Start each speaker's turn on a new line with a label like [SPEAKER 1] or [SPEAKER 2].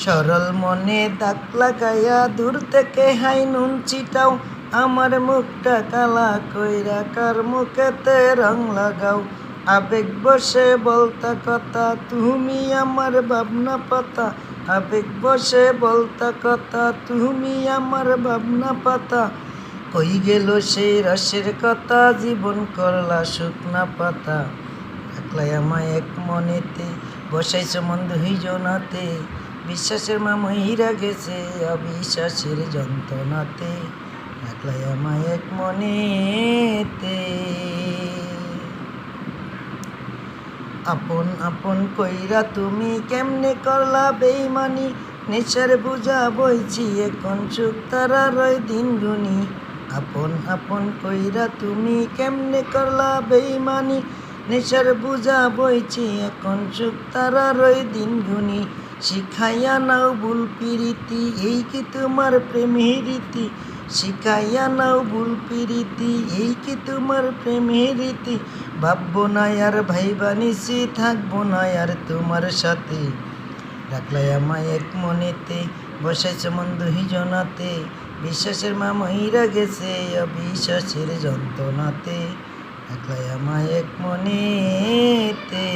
[SPEAKER 1] সরল মনে দাগ লাগাইয়া দূর থেকে হাই নুন ছিটাও, আমার মুখটা কালা কইরা কার মুখেতে রং লাগাও। আবেগ বসে বলতা কথা, তুমি আমার ভাবনা পাতা। আবেগ বসে বলতা কথা, তুমি আমার ভাবনা পাতা। কই গেল সেই রসের কথা, জীবন করলা শুকনা পাতা। একলাই আমায় এক মনেতে বসাইছ মন দুইজনাতে, বিশ্বাসের মা মহিরা গেছে অবিশ্বাসের যন্ত্রণাতে। একলাই আমায় এক মনেতে। আপন আপন কইরা তুমি কেমনে করলা বেইমানি, নেশার বুঝা বইছি এখন চুপ তারা রয় দিন গুনি। আপন আপন কইরা তুমি কেমনে করলা বেইমানি, নেশার বুঝা বইছি এখন চুপ তারা রয় দিন গুনি। শিখাইয়া নাও ভুল প্রীতি, এই কি তোমার প্রেমের রীতি। শিখাইয়া নাও ভুল প্রীতি, এই কি তোমার প্রেমের রীতি। ভাববো না আর ভাইবা নিছি, থাকবো না আর তোমার সাথে। রাখলাই আমায় এক মনেতে বসাইছ মন দুইজনাতে, বিশ্বাসের মা মহিরা গেছে অবিশ্বাসের যন্ত্রণাতে। রাখলাই আমায় এক মনেতে।